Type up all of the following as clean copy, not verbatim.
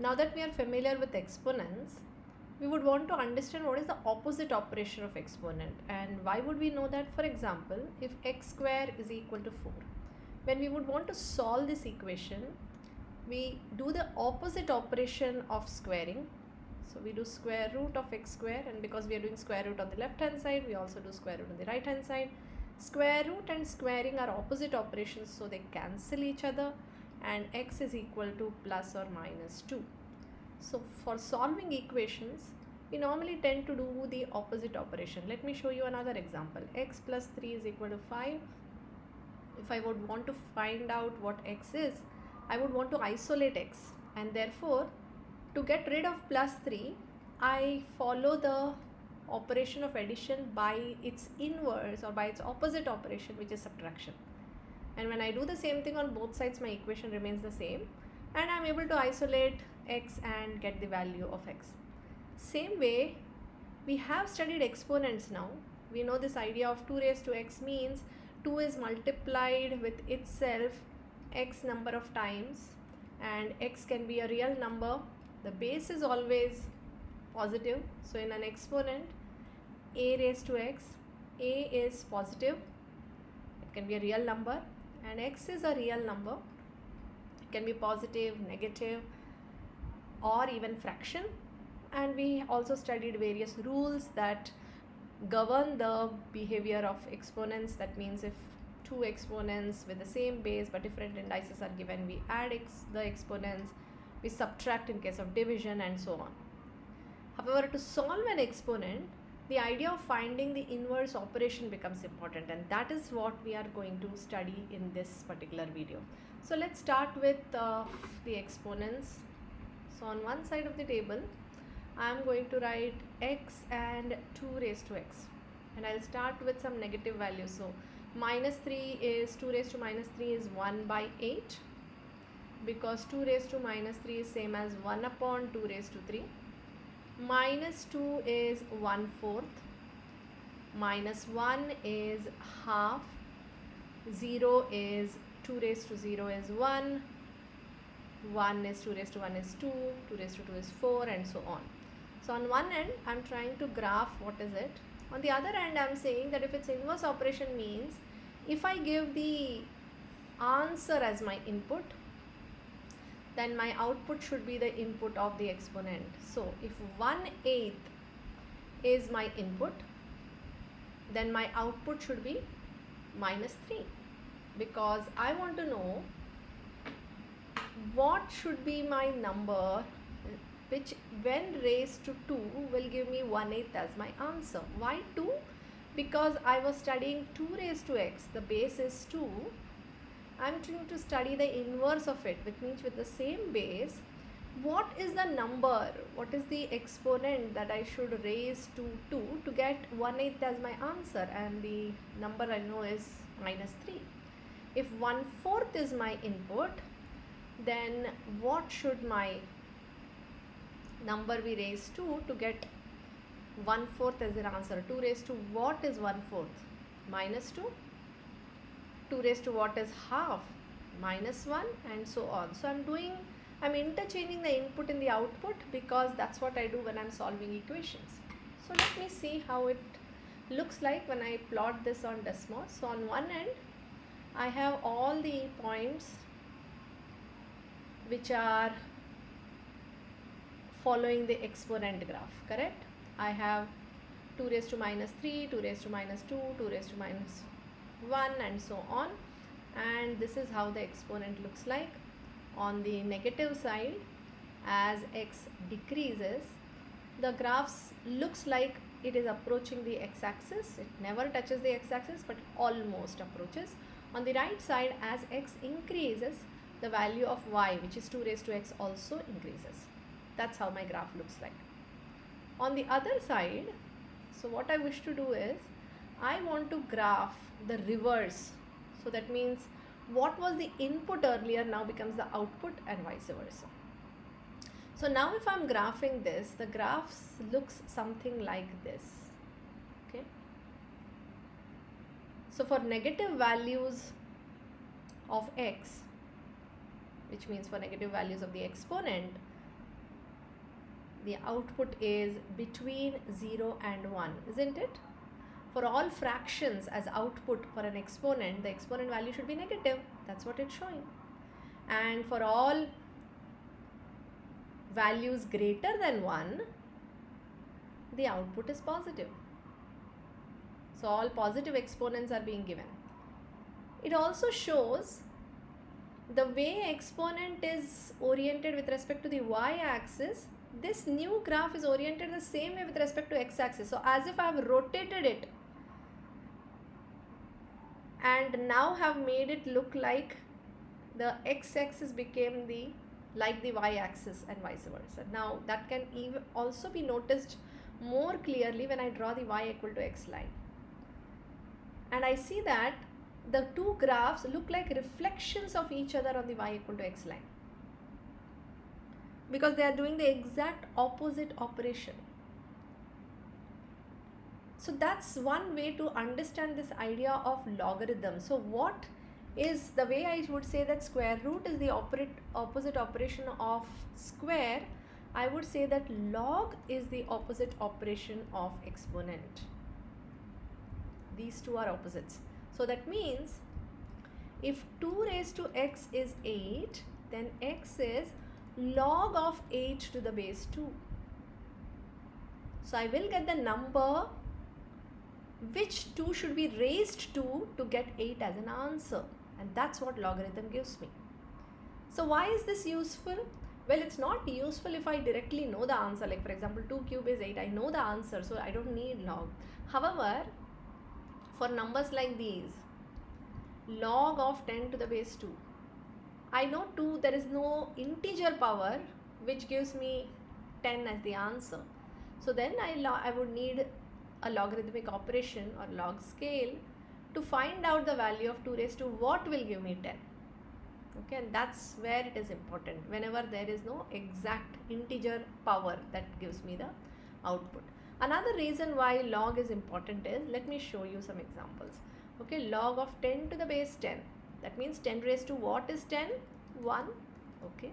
Now that we are familiar with exponents, we would want to understand what is the opposite operation of exponent. And why would we know that? For example, if x square is equal to 4, when we would want to solve this equation, we do the opposite operation of squaring. So we do square root of x square, and because we are doing square root on the left hand side, we also do square root on the right hand side. Square root and squaring are opposite operations, so they cancel each other, and x is equal to plus or minus 2. So for solving equations, we normally tend to do the opposite operation. Let me show you another example. X plus 3 is equal to 5. If I would want to find out what x is, I would want to isolate x, and therefore to get rid of plus 3, I follow the operation of addition by its inverse or by its opposite operation, which is subtraction. And when I do the same thing on both sides, my equation remains the same, and I am able to isolate x and get the value of x. Same way, we have studied exponents now. We know this idea of 2 raised to x means 2 is multiplied with itself x number of times, and x can be a real number. The base is always positive. So in an exponent, a raised to x, a is positive. It can be a real number, and x is a real number. It can be positive, negative, or even fraction. And we also studied various rules that govern the behavior of exponents. That means if two exponents with the same base but different indices are given, we add the exponents, we subtract in case of division, and so on. However, to solve an exponent, the idea of finding the inverse operation becomes important, and that is what we are going to study in this particular video. So let's start with the exponents. So on one side of the table, I am going to write x and 2 raised to x, and I'll start with some negative values. So minus 3 is 2 raised to minus 3 is 1 by 8, because 2 raised to minus 3 is same as 1 upon 2 raised to 3. Minus 2 is 1/4, minus 1 is half, 0 is 2 raised to 0 is 1, 1 is 2 raised to 1 is 2, 2 raised to 2 is 4, and so on. So on one end, I am trying to graph what is it. On the other end, I am saying that if its inverse operation means if I give the answer as my input, then my output should be the input of the exponent. So if 1/8 is my input, then my output should be minus 3, because I want to know what should be my number which when raised to 2 will give me 1/8 as my answer. Why 2? Because I was studying 2 raised to x, the base is 2. I am trying to study the inverse of it, which means with the same base, what is the number, what is the exponent that I should raise to 2 to get 1/8 as my answer, and the number I know is minus 3. If 1/4 is my input, then what should my number be raised to get 1/4 as an answer? 2 raised to what is 1/4? Minus 2. 2 raised to what is half? Minus 1, and so on. So I'm interchanging the input in the output, because that's what I do when I'm solving equations. So let me see how it looks like when I plot this on Desmos. So on one end, I have all the points which are following the exponent graph, correct? I have 2 raised to minus 3, 2 raised to minus 2, 2 raised to minus 1, and so on. And this is how the exponent looks like. On the negative side, as x decreases, the graph looks like it is approaching the x-axis. It never touches the x-axis, but almost approaches. On the right side, as x increases, the value of y, which is 2 raised to x, also increases. That's how my graph looks like. On the other side, so what I wish to do is, I want to graph the reverse. So that means what was the input earlier now becomes the output, and vice versa. So now if I'm graphing this, the graph looks something like this. Okay. So for negative values of x, which means for negative values of the exponent, the output is between 0 and 1, isn't it? For all fractions as output for an exponent, the exponent value should be negative. That's what it's showing. And for all values greater than 1, the output is positive. So all positive exponents are being given. It also shows the way exponent is oriented with respect to the y-axis. This new graph is oriented the same way with respect to x-axis. So as if I have rotated it and now have made it look like the x-axis became the y-axis and vice versa. Now that can even also be noticed more clearly when I draw the y equal to x line. And I see that the two graphs look like reflections of each other on the y equal to x line, because they are doing the exact opposite operation. So that's one way to understand this idea of logarithm. So what is the way I would say that square root is the opposite operation of square? I would say that log is the opposite operation of exponent. These two are opposites. So that means if 2 raised to x is 8, then x is log of 8 to the base 2. So I will get the number which 2 should be raised to get 8 as an answer, and that's what logarithm gives me. So why is this useful? Well, it's not useful if I directly know the answer, like for example 2 cube is 8, I know the answer, so I don't need log. However, for numbers like these, log of 10 to the base 2, I know 2, there is no integer power which gives me 10 as the answer. So then I would need a logarithmic operation or log scale to find out the value of 2 raised to what will give me 10. Okay, and that's where it is important, whenever there is no exact integer power that gives me the output. Another reason why log is important is, let me show you some examples. Okay, log of 10 to the base 10, that means 10 raised to what is 10? 1. Okay,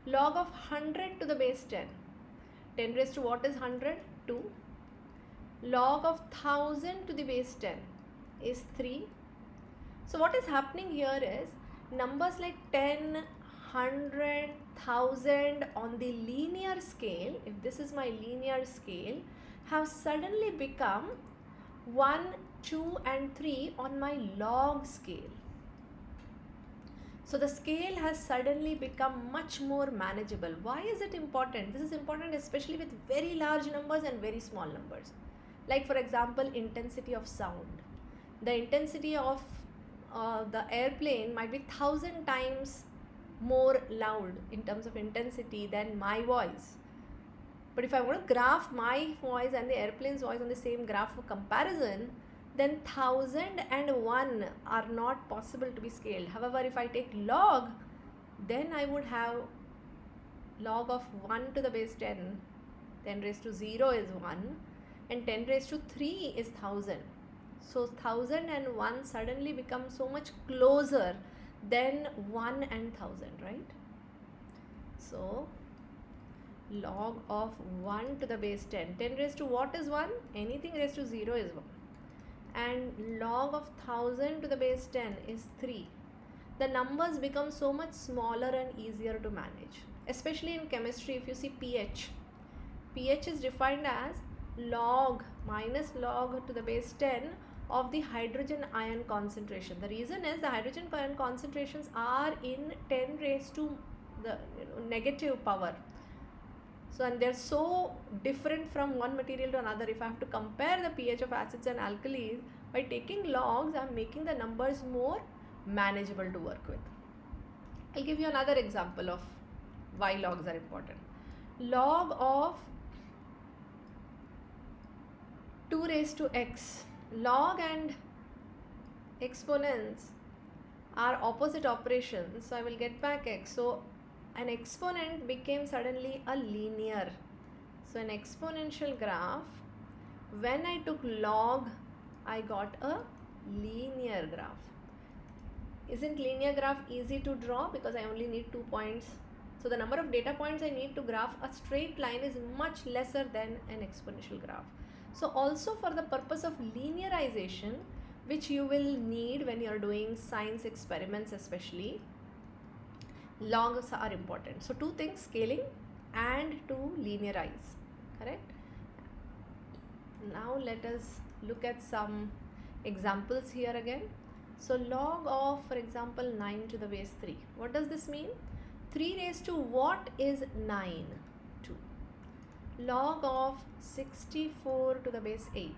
log of 100 to the base 10, 10 raised to what is 100? 2. Log of 1000 to the base 10 is 3. So what is happening here is, numbers like 10, 100, 1000 on the linear scale, if this is my linear scale, have suddenly become 1, 2 and 3 on my log scale. So the scale has suddenly become much more manageable. Why is it important? This is important especially with very large numbers and very small numbers. Like for example, intensity of sound. The intensity of the airplane might be 1000 times more loud in terms of intensity than my voice. But if I want to graph my voice and the airplane's voice on the same graph for comparison, then 1001 are not possible to be scaled. However, if I take log, then I would have log of 1 to the base 10, 10 raised to 0 is 1, and 10 raised to 3 is 1000. So 1001 suddenly becomes so much closer than 1 and 1000, right? So log of 1 to the base 10, 10 raised to what is 1? Anything raised to 0 is 1. And log of 1000 to the base 10 is 3. The numbers become so much smaller and easier to manage. Especially in chemistry, if you see pH. pH is defined as log minus log to the base 10 of the hydrogen ion concentration. The reason is the hydrogen ion concentrations are in 10 raised to the negative power. So, and they're so different from one material to another. If I have to compare the pH of acids and alkalis, by taking logs, I'm making the numbers more manageable to work with. I'll give you another example of why logs are important. Log of 2 raised to x. Log and exponents are opposite operations, so I will get back x. So an exponent became suddenly a linear. So an exponential graph, when I took log, I got a linear graph. Isn't linear graph easy to draw because I only need 2 points So the number of data points I need to graph a straight line is much lesser than an exponential graph. So also for the purpose of linearization, which you will need when you are doing science experiments especially, logs are important. So two things, scaling and to linearize, correct? Now let us look at some examples here again. So log of, for example, 9 to the base 3. What does this mean? 3 raised to what is 9? 2. Log of 64 to the base 8.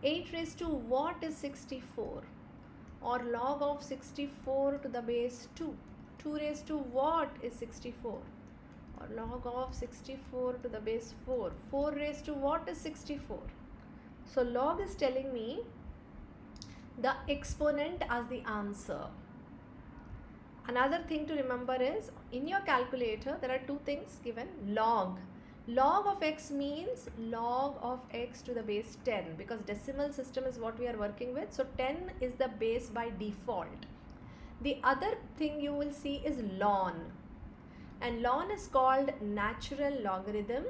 8 raised to what is 64? Or log of 64 to the base 2. 2 raised to what is 64? Or log of 64 to the base 4. 4 raised to what is 64? So log is telling me the exponent as the answer. Another thing to remember is, in your calculator there are two things given. Log of x means log of x to the base 10, because decimal system is what we are working with. So 10 is the base by default. The other thing you will see is ln, and ln is called natural logarithm,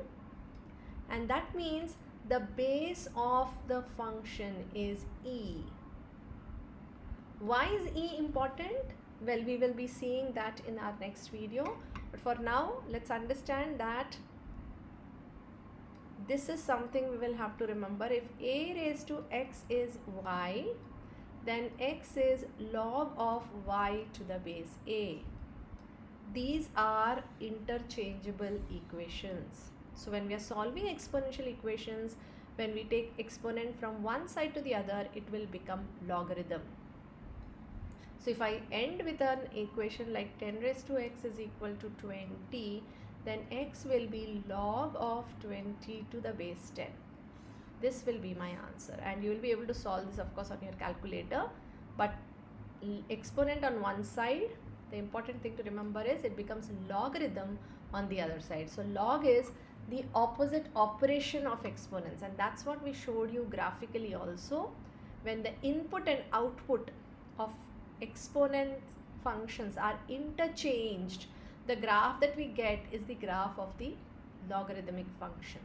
and that means the base of the function is e. Why is e important? Well, we will be seeing that in our next video, but for now let's understand that this is something we will have to remember. If a raised to x is y, then x is log of y to the base a. These are interchangeable equations. So when we are solving exponential equations, when we take exponent from one side to the other, it will become logarithm. So if I end with an equation like 10 raised to x is equal to 20, then x will be log of 20 to the base 10. This will be my answer, and you will be able to solve this of course on your calculator, but exponent on one side, the important thing to remember is it becomes logarithm on the other side. So log is the opposite operation of exponents, and that's what we showed you graphically also. When the input and output of exponent functions are interchanged, the graph that we get is the graph of the logarithmic function.